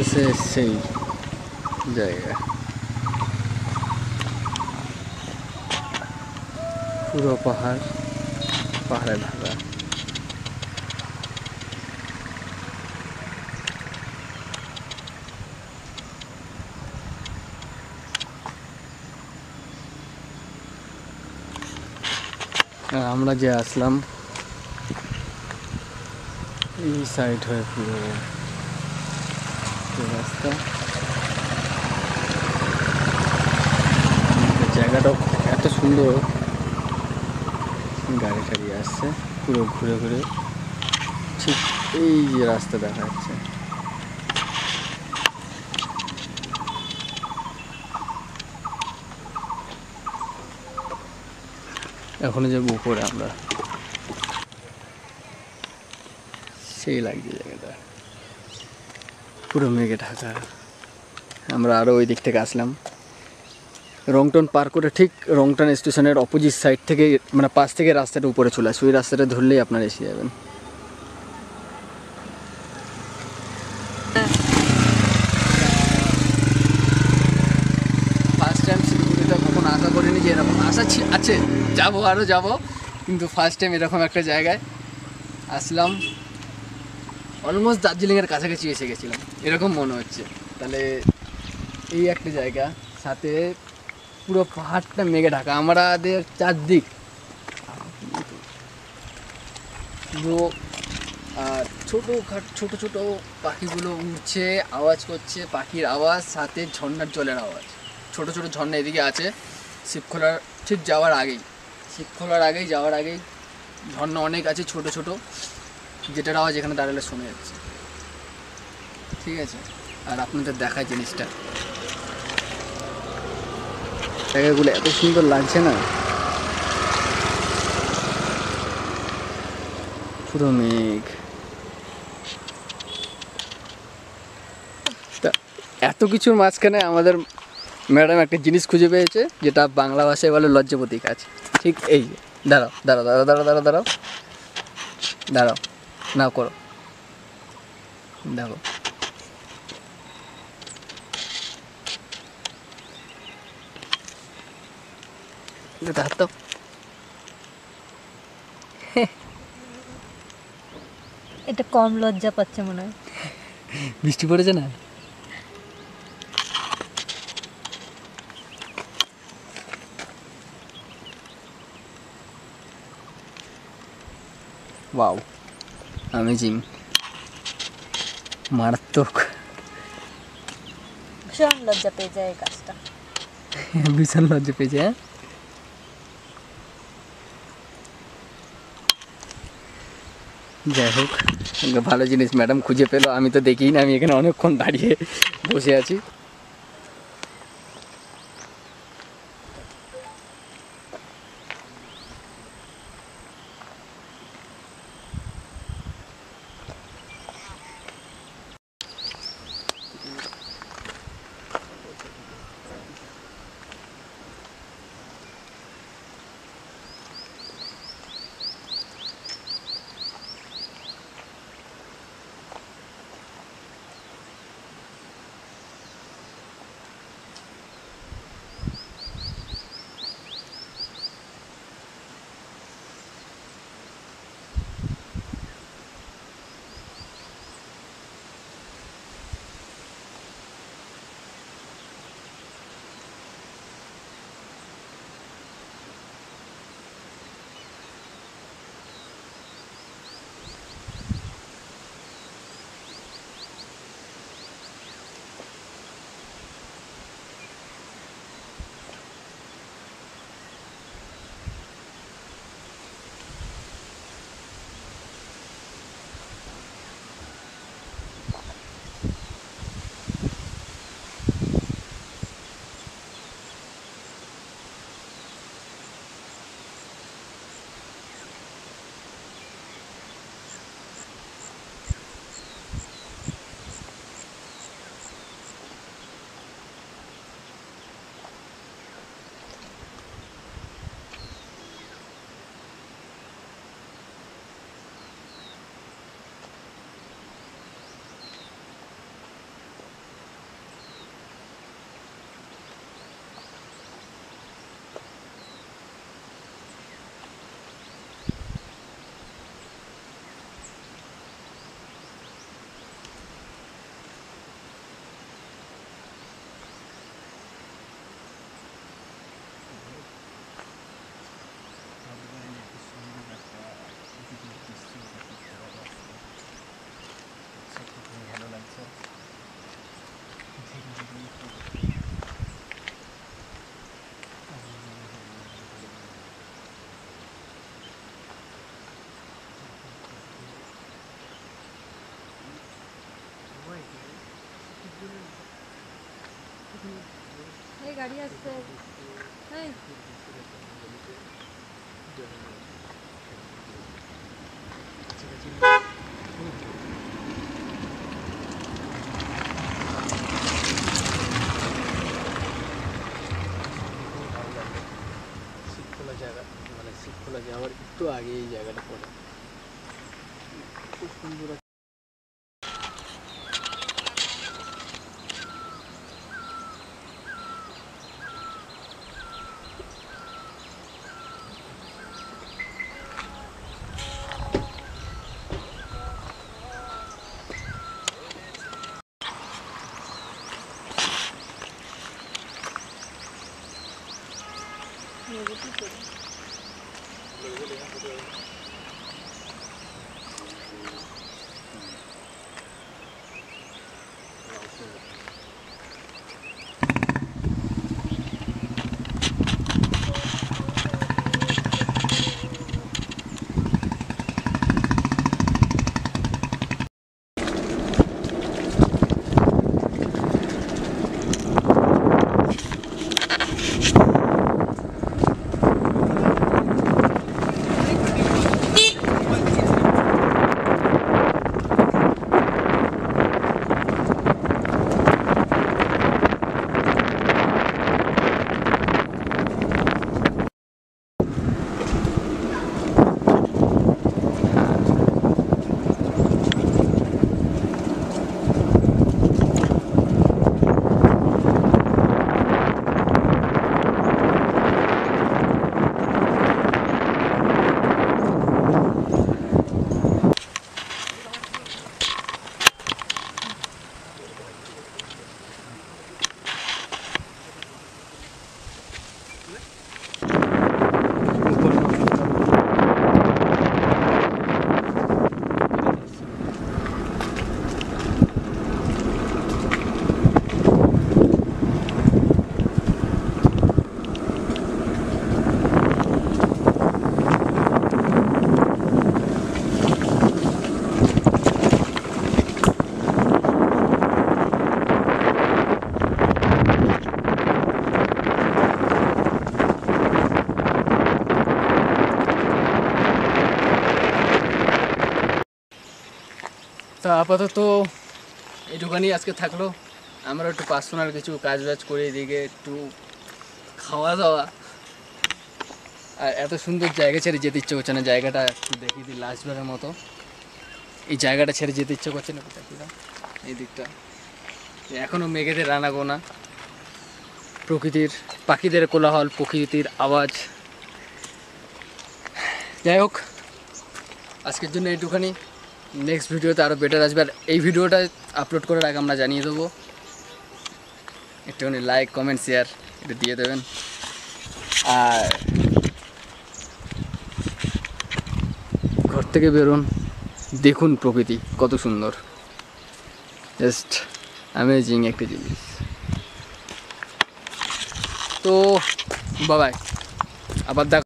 অবশেষে সেই জায়গা, পুরো পাহাড়ে ঢাকা। আমরা যে আসলাম এই সাইড হয়ে পুরো রাস্তা, জায়গাটা এত সুন্দর, গাড়ি টাড়ি আসছে পুরো ঘুরে ঘুরে, ঠিক এই যে রাস্তা দেখা যাচ্ছে। এখনো যাবো উপরে আমরা, সেই লাগছে জায়গাটা, পুরো মেঘে ঢাকা। আমরা আরও ওই দিক থেকে আসলাম, রংটন পার করে ঠিক রংটন স্টেশনের অপোজিট সাইড থেকে, মানে পাশ থেকে রাস্তাটা উপরে চলে আসে, ওই রাস্তাটা ধরলেই আপনারা এসে যাবেন। ফার্স্ট টাইম শিলিগুড়িতে কখনো আশা করিনি যে এরকম আশা আছে, যাবো আরও যাবো, কিন্তু ফার্স্ট টাইম এরকম একটা জায়গায় আসলাম। অলমোস্ট দার্জিলিংয়ের কাছাকাছি এসে গেছিলাম এরকম মনে হচ্ছে। তাহলে এই একটা জায়গা, সাথে পুরো পাহাড়টা মেঘে ঢাকা, আমাদের চারদিক পুরো, আর ছোট ছোট পাখিগুলো উড়ছে, আওয়াজ করছে, পাখির আওয়াজ, সাথে ঝর্ণার জলের আওয়াজ। ছোট ছোট ঝর্ণা এদিকে আছে, শিবখোলার ঠিক যাওয়ার আগেই ঝর্ণা অনেক আছে ছোট ছোট, যেটার আওয়াজ এখানে দাঁড়ালে শোনা যাচ্ছে। ঠিক আছে, আর আপনাদের দেখায় জিনিসটা, জায়গাগুলো এত সুন্দর লাগছে না, পুরো মেঘ। তা এত কিছুর মাঝখানে আমাদের ম্যাডাম একটা জিনিস খুঁজে পেয়েছে, যেটা বাংলা ভাষায় বলে লজ্জাপতি গাছ। ঠিক এই যে, দাঁড়াও দাঁড়াও দাঁড়াও দাঁড়াও দাঁড়াও দাঁড়াও দাঁড়াও, না করো, দেখো হাত দাও। এটা কম লজ্জা পাচ্ছে মনে হয়। বৃষ্টি পড়েছে না? ওয়াও, অ্যামেজিং, মারাত্মক। ভীষণ লজ্জা পেয়ে যায় এই কাজটা। ভীষণ লজ্জা পেয়েছে। হ্যাঁ, যাই হোক, ভালো জিনিস ম্যাডাম খুঁজে পেলো, আমি তো দেখিই না, আমি এখানে অনেকক্ষণ দাঁড়িয়ে বসে আছি। গাড়ি আসছে এই শীতখোলা জায়গা, মানে শীতখোলা যাওয়ার একটু আগে এই জায়গাটা পড়ে, খুব সুন্দর। তো আপাতত এইটুখানি আজকে থাকলো। আমরা একটু পার্সোনাল কিছু কাজ বাজ করে এদিকে একটু খাওয়া দাওয়া, আর এত সুন্দর জায়গা ছেড়ে যেতে ইচ্ছে করছে না। জায়গাটা একটু দেখিয়ে দিই লাস্টবারের মতো। এই জায়গাটা ছেড়ে যেতে ইচ্ছে করছে না, দেখিয়ে দাও এই দিকটা। এখনও মেঘেদের রানাগোনা, প্রকৃতির পাখিদের কোলাহল, প্রকৃতির আওয়াজ। যাই হোক, আজকের জন্য এইটুখানি। নেক্সট ভিডিওতে আরও বেটার আসবে। আর এই ভিডিওটা আপলোড করার আগে আমরা জানিয়ে দেবো, একটুখানি লাইক কমেন্ট শেয়ার এটা দিয়ে দেবেন। আর ঘর থেকে বেরোন, দেখুন প্রকৃতি কত সুন্দর, জাস্ট অ্যামেজিং একটা জিনিস। তো বাবাই, আবার দেখ।